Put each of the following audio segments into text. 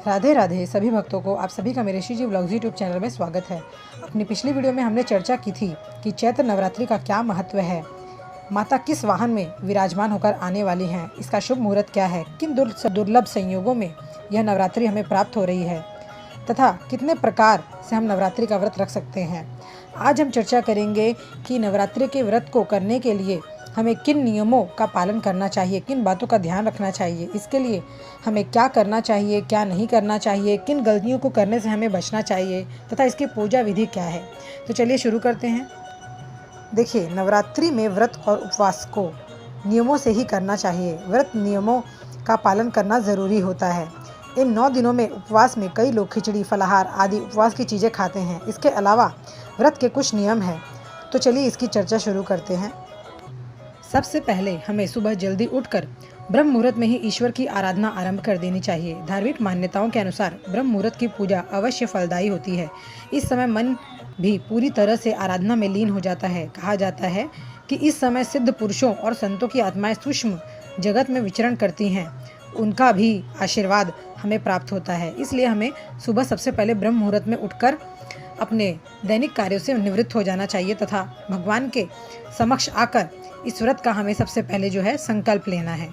राधे राधे सभी भक्तों को आप सभी का मेरे श्रीजी व्लॉग्स यूट्यूब चैनल में स्वागत है। अपनी पिछली वीडियो में हमने चर्चा की थी कि चैत्र नवरात्रि का क्या महत्व है, माता किस वाहन में विराजमान होकर आने वाली हैं, इसका शुभ मुहूर्त क्या है, किन दुर्लभ संयोगों में यह नवरात्रि हमें प्राप्त हो रही है तथा कितने प्रकार से हम नवरात्रि का व्रत रख सकते हैं। आज हम चर्चा करेंगे कि नवरात्रि के व्रत को करने के लिए हमें किन नियमों का पालन करना चाहिए, किन बातों का ध्यान रखना चाहिए, इसके लिए हमें क्या करना चाहिए, क्या नहीं करना चाहिए, किन गलतियों को करने से हमें बचना चाहिए तथा इसकी पूजा विधि क्या है। तो चलिए शुरू करते हैं। देखिए, नवरात्रि में व्रत और उपवास को नियमों से ही करना चाहिए। व्रत नियमों का पालन करना ज़रूरी होता है। इन 9 दिनों में उपवास में कई लोग खिचड़ी, फलाहार आदि उपवास की चीज़ें खाते हैं। इसके अलावा व्रत के कुछ नियम हैं, तो चलिए इसकी चर्चा शुरू करते हैं। सबसे पहले हमें सुबह जल्दी उठकर ब्रह्म मुहूर्त में ही ईश्वर की आराधना आरंभ कर देनी चाहिए। धार्मिक मान्यताओं के अनुसार ब्रह्म मुहूर्त की पूजा अवश्य फलदायी होती है। इस समय मन भी पूरी तरह से आराधना में लीन हो जाता है। कहा जाता है कि इस समय सिद्ध पुरुषों और संतों की आत्माएं सूक्ष्म जगत में विचरण करती हैं, उनका भी आशीर्वाद हमें प्राप्त होता है। इसलिए हमें सुबह सबसे पहले ब्रह्म मुहूर्त में उठकर अपने दैनिक कार्यों से निवृत्त हो जाना चाहिए तथा भगवान के समक्ष आकर इस व्रत का हमें सबसे पहले संकल्प लेना है।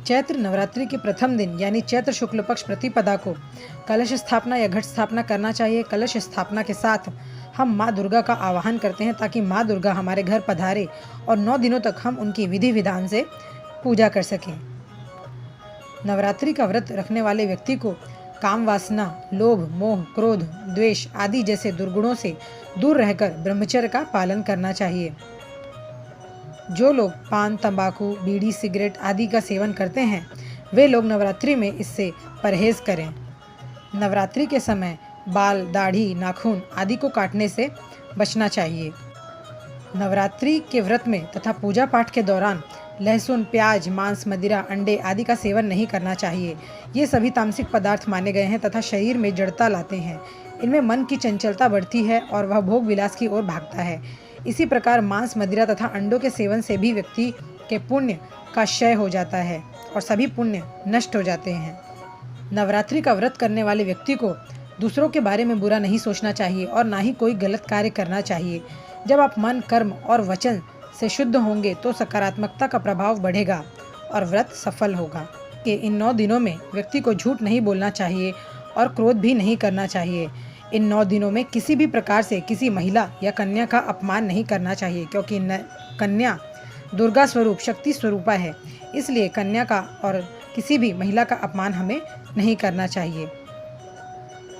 चैत्र नवरात्रि के प्रथम दिन यानी चैत्र शुक्ल पक्ष प्रतिपदा को कलश स्थापना या घट स्थापना करना चाहिए। कलश स्थापना के साथ हम माँ दुर्गा का आवाहन करते हैं ताकि माँ दुर्गा हमारे घर पधारे और 9 दिनों तक हम उनकी विधि विधान से पूजा कर सकें। नवरात्रि का व्रत रखने वाले व्यक्ति को काम वासना, लोभ, मोह, क्रोध, द्वेष आदि जैसे दुर्गुणों से दूर रहकर ब्रह्मचर्य का पालन करना चाहिए। जो लोग पान, तंबाकू, बीड़ी, सिगरेट आदि का सेवन करते हैं, वे लोग नवरात्रि में इससे परहेज करें। नवरात्रि के समय बाल, दाढ़ी, नाखून आदि को काटने से बचना चाहिए। नवरात्रि के व्रत में तथा पूजा पाठ के दौरान लहसुन, प्याज, मांस, मदिरा, अंडे आदि का सेवन नहीं करना चाहिए। ये सभी तामसिक पदार्थ माने गए हैं तथा शरीर में जड़ता लाते हैं। इनमें मन की चंचलता बढ़ती है और वह भोग विलास की ओर भागता है। इसी प्रकार मांस, मदिरा तथा अंडों के सेवन से भी व्यक्ति के पुण्य का क्षय हो जाता है और सभी पुण्य नष्ट हो जाते हैं। नवरात्रि का व्रत करने वाले व्यक्ति को दूसरों के बारे में बुरा नहीं सोचना चाहिए और ना ही कोई गलत कार्य करना चाहिए। जब आप मन, कर्म और वचन से शुद्ध होंगे तो सकारात्मकता का प्रभाव बढ़ेगा और व्रत सफल होगा। कि इन 9 दिनों में व्यक्ति को झूठ नहीं बोलना चाहिए और क्रोध भी नहीं करना चाहिए। इन 9 दिनों में किसी भी प्रकार से किसी महिला या कन्या का अपमान नहीं करना चाहिए, क्योंकि कन्या दुर्गा स्वरूप, शक्ति स्वरूपा है। इसलिए कन्या का और किसी भी महिला का अपमान हमें नहीं करना चाहिए।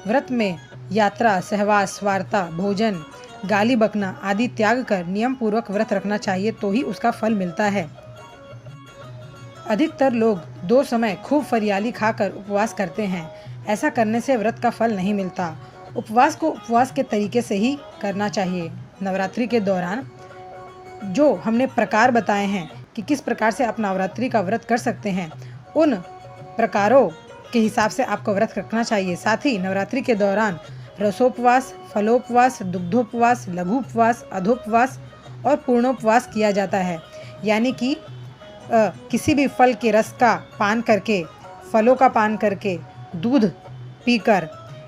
व्रत में यात्रा, सहवास, वार्ता, भोजन, गाली बकना आदि त्याग कर नियम पूर्वक व्रत रखना चाहिए, तो ही उसका फल मिलता है। अधिकतर लोग 2 समय खूब फरियाली खाकर उपवास करते हैं। ऐसा करने से व्रत का फल नहीं मिलता। उपवास को उपवास के तरीके से ही करना चाहिए। नवरात्रि के दौरान जो हमने प्रकार बताए हैं कि किस प्रकार से आप नवरात्रि का व्रत कर सकते हैं, उन प्रकारों के हिसाब से आपको व्रत रखना चाहिए। साथ ही नवरात्रि के दौरान रसोपवास, फलोपवास, दुग्धोपवास, लघु उपवास, अधोपवास और पूर्णोपवास किया जाता है। यानी कि किसी भी फल के रस का पान करके, फलों का पान करके, दूध पीकर,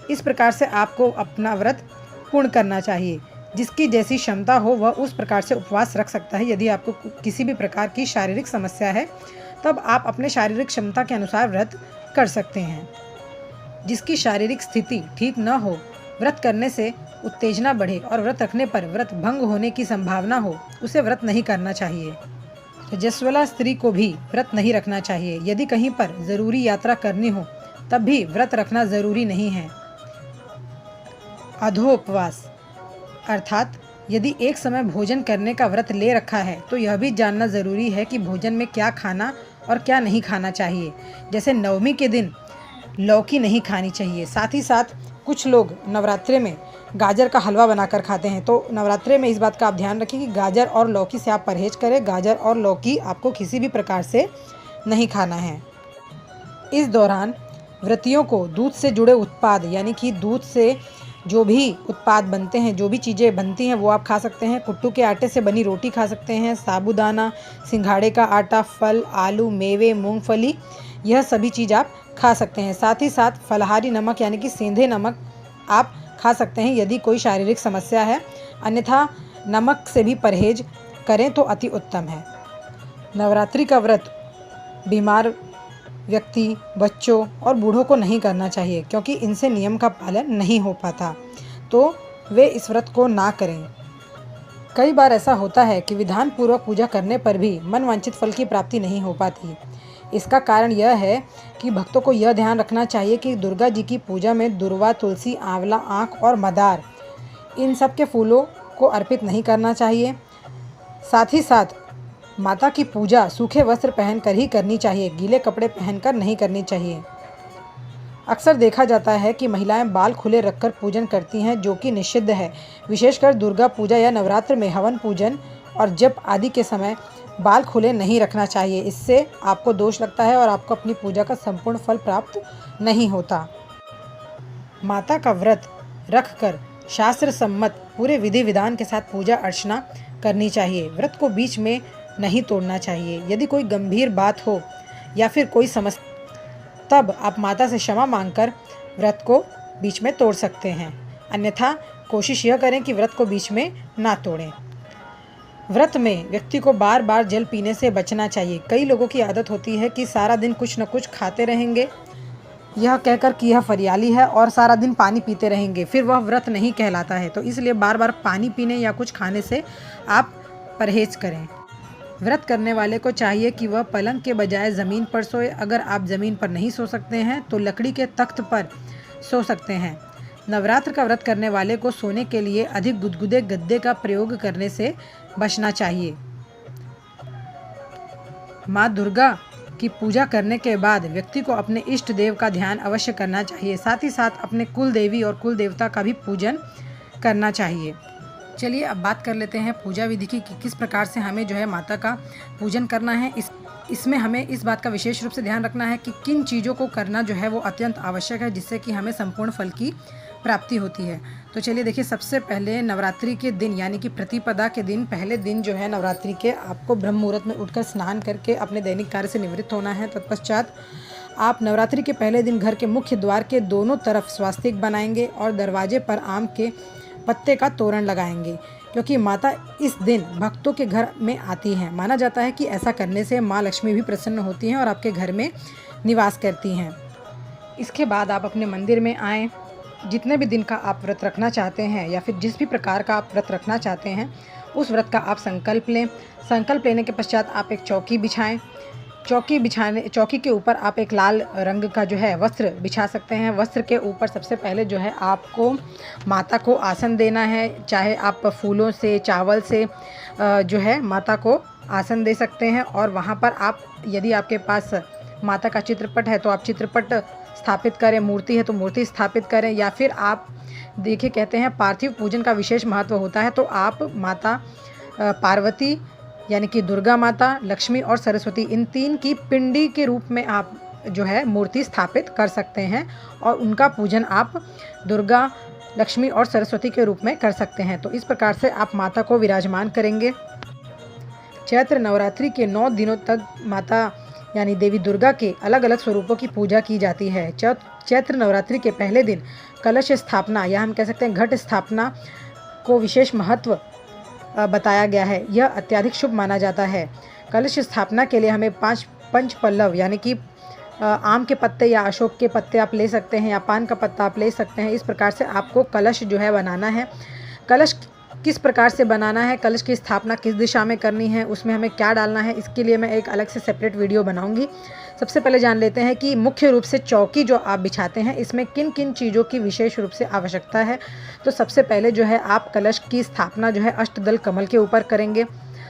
इस प्रकार से आपको अपना व्रत पूर्ण करना चाहिए। जिसकी जैसी क्षमता हो वह उस प्रकार से उपवास रख सकता है। यदि आपको किसी भी प्रकार की शारीरिक समस्या है तब आप अपने शारीरिक क्षमता के अनुसार व्रत कर सकते हैं। जिसकी शारीरिक स्थिति ठीक न हो, व्रत करने से उत्तेजना बढ़े और व्रत रखने पर व्रत भंग होने की संभावना हो, उसे व्रत नहीं करना चाहिए। रजस्वला स्त्री को भी व्रत नहीं रखना चाहिए। यदि कहीं पर ज़रूरी यात्रा करनी हो तब भी व्रत रखना ज़रूरी नहीं है। अधोपवास अर्थात यदि एक समय भोजन करने का व्रत ले रखा है तो यह भी जानना ज़रूरी है कि भोजन में क्या खाना और क्या नहीं खाना चाहिए। जैसे नवमी के दिन लौकी नहीं खानी चाहिए। साथ ही साथ कुछ लोग नवरात्रि में गाजर का हलवा बनाकर खाते हैं, तो नवरात्रि में इस बात का आप ध्यान रखें कि गाजर और लौकी से आप परहेज करें। गाजर और लौकी आपको किसी भी प्रकार से नहीं खाना है। इस दौरान व्रतियों को दूध से जुड़े उत्पाद यानी कि दूध से जो भी उत्पाद बनते हैं, जो भी चीज़ें बनती हैं वो आप खा सकते हैं। कुट्टू के आटे से बनी रोटी खा सकते हैं। साबूदाना, सिंघाड़े का आटा, फल, आलू, मेवे, मूंगफली यह सभी चीज़ आप खा सकते हैं। साथ ही साथ फलाहारी नमक यानी कि सेंधे नमक आप खा सकते हैं यदि कोई शारीरिक समस्या है, अन्यथा नमक से भी परहेज करें तो अति उत्तम है। नवरात्रि का व्रत बीमार व्यक्ति, बच्चों और बूढ़ों को नहीं करना चाहिए क्योंकि इनसे नियम का पालन नहीं हो पाता, तो वे इस व्रत को ना करें। कई बार ऐसा होता है कि विधान पूर्वक पूजा करने पर भी मनवांछित फल की प्राप्ति नहीं हो पाती। इसका कारण यह है कि भक्तों को यह ध्यान रखना चाहिए कि दुर्गा जी की पूजा में दुर्वा, तुलसी, आंवला, आँख और मदार इन सब के फूलों को अर्पित नहीं करना चाहिए। साथ ही साथ माता की पूजा सूखे वस्त्र पहनकर ही करनी चाहिए, गीले कपड़े पहनकर नहीं करनी चाहिए। अक्सर देखा जाता है कि महिलाएं बाल खुले रखकर पूजन करती हैं, जो कि निषिद्ध है। विशेषकर दुर्गा पूजा या नवरात्र में हवन पूजन और जप आदि के समय बाल खुले नहीं रखना चाहिए। इससे आपको दोष लगता है और आपको अपनी पूजा का संपूर्ण फल प्राप्त नहीं होता। माता का व्रत रखकर शास्त्र सम्मत पूरे विधि विधान के साथ पूजा अर्चना करनी चाहिए। व्रत को बीच में नहीं तोड़ना चाहिए। यदि कोई गंभीर बात हो या फिर कोई समस्या, तब आप माता से क्षमा मांगकर व्रत को बीच में तोड़ सकते हैं, अन्यथा कोशिश यह करें कि व्रत को बीच में ना तोड़ें। व्रत में व्यक्ति को बार बार जल पीने से बचना चाहिए। कई लोगों की आदत होती है कि सारा दिन कुछ न कुछ खाते रहेंगे, यह कहकर कि यह फरियाली है, और सारा दिन पानी पीते रहेंगे, फिर वह व्रत नहीं कहलाता है। तो इसलिए बार बार पानी पीने या कुछ खाने से आप परहेज करें। व्रत करने वाले को चाहिए कि वह पलंग के बजाय ज़मीन पर सोए। अगर आप ज़मीन पर नहीं सो सकते हैं तो लकड़ी के तख्त पर सो सकते हैं। नवरात्र का व्रत करने वाले को सोने के लिए अधिक गुदगुदे गद्दे का प्रयोग करने से बचना चाहिए। माँ दुर्गा की पूजा करने के बाद व्यक्ति को अपने इष्ट देव का ध्यान अवश्य करना चाहिए। साथ ही साथ अपने कुल देवी और कुल देवता का भी पूजन करना चाहिए। चलिए अब बात कर लेते हैं पूजा विधि की कि किस प्रकार से हमें जो है माता का पूजन करना है। इसमें हमें इस बात का विशेष रूप से ध्यान रखना है कि किन चीज़ों को करना जो है वो अत्यंत आवश्यक है, जिससे कि हमें संपूर्ण फल की प्राप्ति होती है। तो चलिए देखिए, सबसे पहले नवरात्रि के दिन यानी कि प्रतिपदा के दिन, पहले दिन जो है नवरात्रि के, आपको ब्रह्म मुहूर्त में उठकर स्नान करके अपने दैनिक कार्य से निवृत्त होना है। तत्पश्चात आप नवरात्रि के पहले दिन घर के मुख्य द्वार के दोनों तरफ स्वास्तिक बनाएंगे और दरवाजे पर आम के पत्ते का तोरण लगाएंगे, क्योंकि माता इस दिन भक्तों के घर में आती हैं। माना जाता है कि ऐसा करने से माँ लक्ष्मी भी प्रसन्न होती हैं और आपके घर में निवास करती हैं। इसके बाद आप अपने मंदिर में आएँ। जितने भी दिन का आप व्रत रखना चाहते हैं या फिर जिस भी प्रकार का आप व्रत रखना चाहते हैं, उस व्रत का आप संकल्प लें। संकल्प लेने के पश्चात आप एक चौकी बिछाएं। चौकी के ऊपर आप एक लाल रंग का जो है वस्त्र बिछा सकते हैं। वस्त्र के ऊपर सबसे पहले जो है आपको माता को आसन देना है। चाहे आप फूलों से, चावल से जो है माता को आसन दे सकते हैं। और वहाँ पर आप, यदि आपके पास माता का चित्रपट है तो आप चित्रपट स्थापित करें, मूर्ति है तो मूर्ति स्थापित करें, या फिर आप देखिए, कहते हैं पार्थिव पूजन का विशेष महत्व होता है, तो आप माता पार्वती यानी कि दुर्गा माता, लक्ष्मी और सरस्वती, इन तीन की पिंडी के रूप में आप जो है मूर्ति स्थापित कर सकते हैं और उनका पूजन आप दुर्गा, लक्ष्मी और सरस्वती के रूप में कर सकते हैं। तो इस प्रकार से आप माता को विराजमान करेंगे। चैत्र नवरात्रि के 9 दिनों तक माता यानी देवी दुर्गा के अलग अलग स्वरूपों की पूजा की जाती है। चैत्र नवरात्रि के पहले दिन कलश स्थापना या हम कह सकते हैं घट स्थापना को विशेष महत्व बताया गया है। यह अत्यधिक शुभ माना जाता है। कलश स्थापना के लिए हमें 5 पंच पल्लव यानी कि आम के पत्ते या अशोक के पत्ते आप ले सकते हैं या पान का पत्ता आप ले सकते हैं। इस प्रकार से आपको कलश जो है बनाना है। कलश किस प्रकार से बनाना है, कलश की स्थापना किस दिशा में करनी है, उसमें हमें क्या डालना है, इसके लिए मैं एक अलग से सेपरेट वीडियो बनाऊंगी। सबसे पहले जान लेते हैं कि मुख्य रूप से चौकी जो आप बिछाते हैं इसमें किन किन चीज़ों की विशेष रूप से आवश्यकता है। तो सबसे पहले जो है आप कलश की स्थापना जो है अष्टदल कमल के ऊपर करेंगे।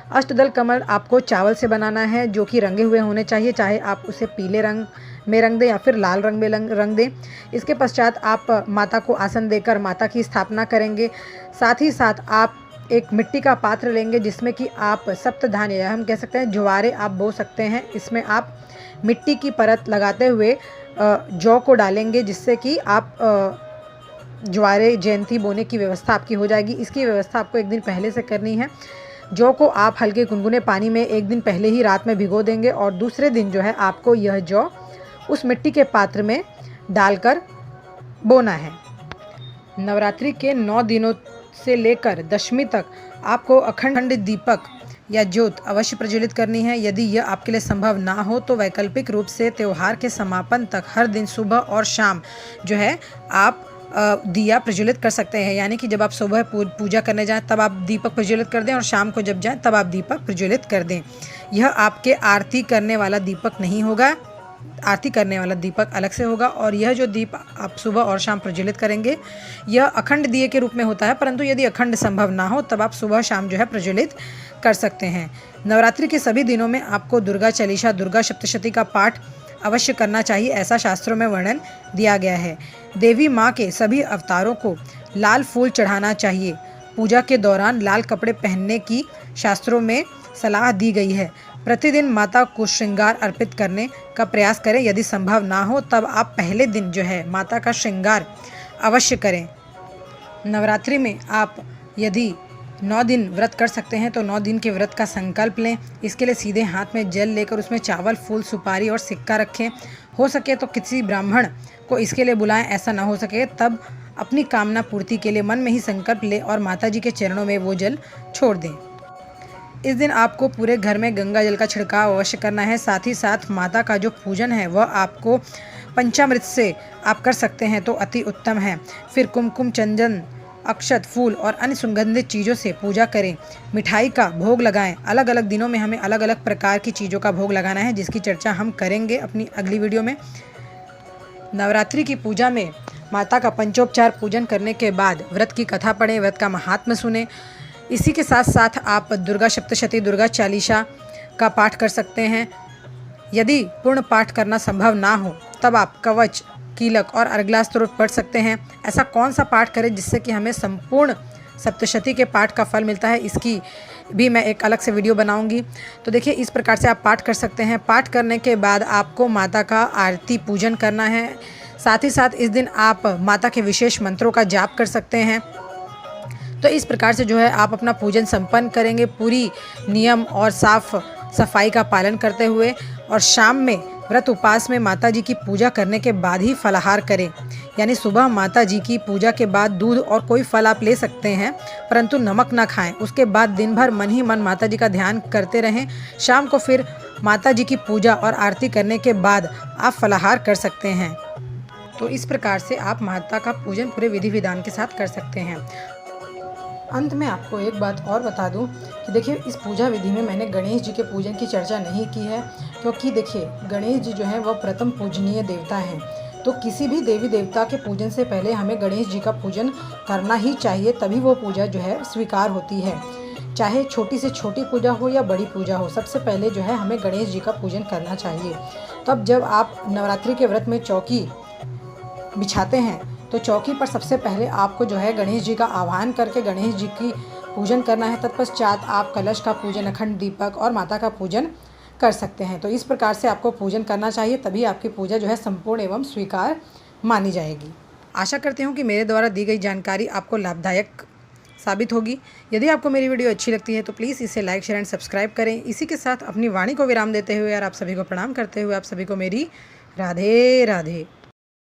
अष्टदल कमल आपको चावल से बनाना है, जो कि रंगे हुए होने चाहिए, चाहे आप उसे पीले रंग में रंग दें या फिर लाल रंग में रंग दें। इसके पश्चात आप माता को आसन देकर माता की स्थापना करेंगे। साथ ही साथ आप एक मिट्टी का पात्र लेंगे जिसमें कि आप सप्तधान्य या हम कह सकते हैं ज्वारे आप बो सकते हैं। इसमें आप मिट्टी की परत लगाते हुए जौ को डालेंगे, जिससे कि आप ज्वारे जयंती बोने की व्यवस्था आपकी हो जाएगी। इसकी व्यवस्था आपको एक दिन पहले से करनी है। जौ को आप हल्के गुनगुने पानी में एक दिन पहले ही रात में भिगो देंगे और दूसरे दिन जो है आपको यह जौ उस मिट्टी के पात्र में डालकर बोना है। नवरात्रि के 9 दिनों से लेकर दशमी तक आपको अखंड दीपक या ज्योत अवश्य प्रज्वलित करनी है। यदि यह आपके लिए संभव ना हो तो वैकल्पिक रूप से त्यौहार के समापन तक हर दिन सुबह और शाम जो है आप दिया प्रज्वलित कर सकते हैं। यानी कि जब आप सुबह पूजा करने जाएं तब आप दीपक प्रज्वलित कर दें और शाम को जब जाएं तब आप दीपक प्रज्वलित कर दें। यह आपके आरती करने वाला दीपक नहीं होगा, आरती करने वाला दीपक अलग से होगा। और यह जो दीप आप सुबह और शाम प्रज्वलित करेंगे यह अखंड दिए के रूप में होता है, परंतु यदि अखंड संभव ना हो तब आप सुबह शाम जो है प्रज्वलित कर सकते हैं। नवरात्रि के सभी दिनों में आपको दुर्गा चालीसा, दुर्गा सप्तशती का पाठ अवश्य करना चाहिए, ऐसा शास्त्रों में वर्णन दिया गया है। देवी माँ के सभी अवतारों को लाल फूल चढ़ाना चाहिए। पूजा के दौरान लाल कपड़े पहनने की शास्त्रों में सलाह दी गई है। प्रतिदिन माता को श्रृंगार अर्पित करने का प्रयास करें। यदि संभव ना हो तब आप पहले दिन जो है माता का श्रृंगार अवश्य करें। नवरात्रि में आप यदि 9 दिन व्रत कर सकते हैं तो 9 दिन के व्रत का संकल्प लें। इसके लिए सीधे हाथ में जल लेकर उसमें चावल, फूल, सुपारी और सिक्का रखें। हो सके तो किसी ब्राह्मण को इसके लिए बुलाएं। ऐसा ना हो सके तब अपनी कामना पूर्ति के लिए मन में ही संकल्प लें और माता जी के चरणों में वो जल छोड़ दें। इस दिन आपको पूरे घर में गंगा जल का छिड़काव अवश्य करना है। साथ ही साथ माता का जो पूजन है वह आपको पंचामृत से आप कर सकते हैं तो अति उत्तम है। फिर कुमकुम, चंदन, अक्षत, फूल और अन्य सुगंधित चीज़ों से पूजा करें। मिठाई का भोग लगाएं। अलग अलग दिनों में हमें अलग अलग प्रकार की चीज़ों का भोग लगाना है, जिसकी चर्चा हम करेंगे अपनी अगली वीडियो में। नवरात्रि की पूजा में माता का पंचोपचार पूजन करने के बाद व्रत की कथा पढ़ें, व्रत का महात्म्य सुने। इसी के साथ साथ आप दुर्गा सप्तशती, दुर्गा चालीसा का पाठ कर सकते हैं। यदि पूर्ण पाठ करना संभव ना हो तब आप कवच, कीलक और अर्गला स्तोत्र पढ़ सकते हैं। ऐसा कौन सा पाठ करें जिससे कि हमें संपूर्ण सप्तशती के पाठ का फल मिलता है, इसकी भी मैं एक अलग से वीडियो बनाऊंगी। तो देखिए इस प्रकार से आप पाठ कर सकते हैं। पाठ करने के बाद आपको माता का आरती पूजन करना है। साथ ही साथ इस दिन आप माता के विशेष मंत्रों का जाप कर सकते हैं। तो इस प्रकार से जो है आप अपना पूजन संपन्न करेंगे पूरी नियम और साफ सफाई का पालन करते हुए। और शाम में व्रत उपवास में माता जी की पूजा करने के बाद ही फलाहार करें। यानी सुबह माता जी की पूजा के बाद दूध और कोई फल आप ले सकते हैं, परंतु नमक ना खाएं। उसके बाद दिन भर मन ही मन माता जी का ध्यान करते रहें। शाम को फिर माता जी की पूजा और आरती करने के बाद आप फलाहार कर सकते हैं। तो इस प्रकार से आप माता का पूजन पूरे विधि विधान के साथ कर सकते हैं। अंत में आपको एक बात और बता दूं कि देखिए इस पूजा विधि में मैंने गणेश जी के पूजन की चर्चा नहीं की है, क्योंकि देखिए गणेश जी जो हैं वह प्रथम पूजनीय देवता हैं। तो किसी भी देवी देवता के पूजन से पहले हमें गणेश जी का पूजन करना ही चाहिए, तभी वो पूजा जो है स्वीकार होती है। चाहे छोटी से छोटी पूजा हो या बड़ी पूजा हो, सबसे पहले जो है हमें गणेश जी का पूजन करना चाहिए। तब जब आप नवरात्रि के व्रत में चौकी बिछाते हैं तो चौकी पर सबसे पहले आपको जो है गणेश जी का आह्वान करके गणेश जी की पूजन करना है। तत्पश्चात आप कलश का पूजन, अखंड दीपक और माता का पूजन कर सकते हैं। तो इस प्रकार से आपको पूजन करना चाहिए, तभी आपकी पूजा जो है संपूर्ण एवं स्वीकार मानी जाएगी। आशा करती हूँ कि मेरे द्वारा दी गई जानकारी आपको लाभदायक साबित होगी। यदि आपको मेरी वीडियो अच्छी लगती है तो प्लीज़ इसे लाइक, शेयर एंड सब्सक्राइब करें। इसी के साथ अपनी वाणी को विराम देते हुए और आप सभी को प्रणाम करते हुए आप सभी को मेरी राधे राधे।